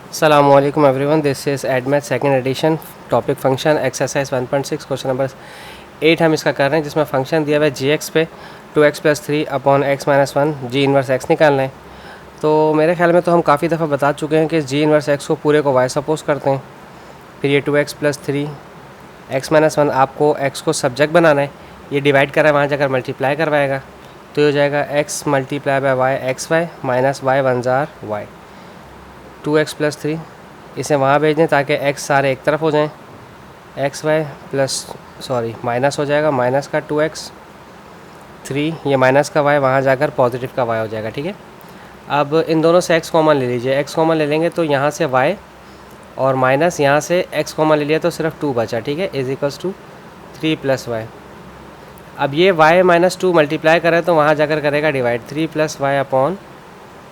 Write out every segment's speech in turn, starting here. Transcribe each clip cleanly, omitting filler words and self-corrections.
Assalamualaikum everyone, this is AdMath second edition, topic function exercise 1.6 question number 8 हम इसका कर रहे हैं, जिसमें फंक्शन दिया हुआ है जी एक्स पे 2x + 3 अपॉन x - 1 जी इनवर्स x निकालना है। तो मेरे ख्याल में तो हम काफ़ी दफ़ा बता चुके हैं कि जी इनवर्स x को पूरे को y सपोज करते हैं, फिर ये 2x + 3 x - 1 आपको x को सब्जेक्ट बनाना है, ये डिवाइड कर रहा है, वहाँ जाकर मल्टीप्लाई करवाएगा तो ये हो जाएगा x × y xy minus y 1 jar y 2x + 3 इसे वहाँ भेज दें ताकि x सारे एक तरफ हो जाएं, एक्स वाई प्लस माइनस हो जाएगा, माइनस का 2x 3 ये माइनस का y वहाँ जाकर पॉजिटिव का y हो जाएगा। ठीक है, अब इन दोनों से x कॉमन ले लीजिए, x कॉमन ले लेंगे तो यहाँ से y और माइनस यहाँ से x कॉमन ले लिया तो सिर्फ 2 बचा। ठीक है, = 3 + y। अब ये y - 2 मल्टीप्लाई करें तो वहाँ जाकर करेगा डिवाइड 3 + y अपॉन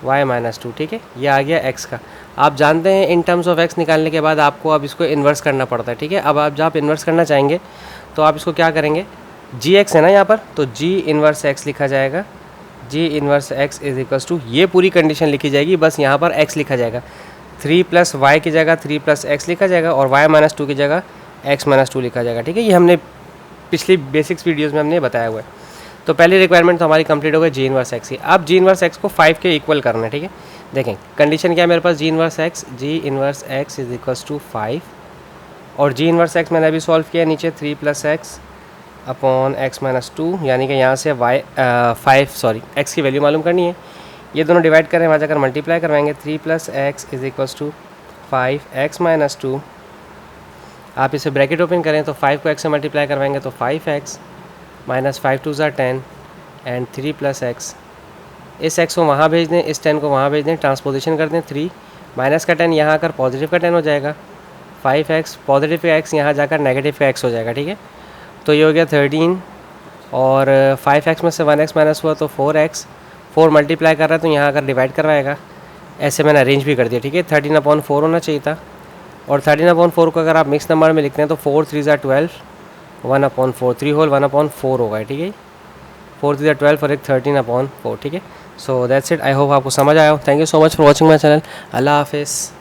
y - 2। ठीक है, ये आ गया x का। आप जानते हैं इन टर्म्स ऑफ x निकालने के बाद आपको अब इसको इन्वर्स करना पड़ता है। ठीक है, अब आप जब इन्वर्स करना चाहेंगे तो आप इसको क्या करेंगे, जी एक्स है ना यहाँ पर, तो जी इन्वर्स x लिखा जाएगा, जी इन्वर्स x = ये पूरी कंडीशन लिखी जाएगी, बस यहाँ पर x लिखा जाएगा, 3 + y की जगह 3 + x लिखा जाएगा और y - 2 की जगह x - 2 लिखा जाएगा। ठीक है, ये हमने पिछली बेसिक्स वीडियोज़ में हमने बताया हुआ है। तो पहली रिक्वायरमेंट तो हमारी कंप्लीट हो गई जी इनवर्स एक्स की। अब जी इनवर्स एक्स को 5 के इक्वल करना है। ठीक है, देखें कंडीशन क्या है मेरे पास, जी इनवर्स एक्स = 5 और जी इनवर्स एक्स मैंने अभी सॉल्व किया, नीचे 3 + x अपॉन x - 2, यानी कि यहाँ से x की वैल्यू मालूम करनी है, ये दोनों डिवाइड करें, वहाँ जाकर मल्टीप्लाई करवाएंगे, 3 + x = 5x - 2। आप इसे ब्रैकेट ओपन करें तो 5 को x से मल्टीप्लाई करवाएंगे तो 5x - 5 × 2 = 10 एंड 3 + x। इस x को वहाँ भेज दें, इस 10 को वहाँ भेज दें, ट्रांसपोजिशन कर दें, 3 माइनस का 10 यहाँ आकर पॉजिटिव का 10 हो जाएगा, 5x पॉजिटिव का x यहाँ जाकर नेगेटिव का x हो जाएगा। ठीक है, तो ये हो गया 13 और 5x में से 1x माइनस हुआ तो 4x, 4 मल्टीप्लाई कर रहा है तो यहाँ आकर डिवाइड करवाएगा, ऐसे मैंने अरेंज भी कर दिया। ठीक है, 13/4 होना चाहिए था और 13/4 को अगर आप मिक्स नंबर में लिखते हैं तो 4 × 3 = 12, 1/4 3 होल 1/4 होगा। ठीक है, 4 × 3 = 12 और एक 13/4। ठीक है, so that's it. I hope आपको समझ आया हो। Thank you so much for watching my channel. अल्लाह हाफिज़।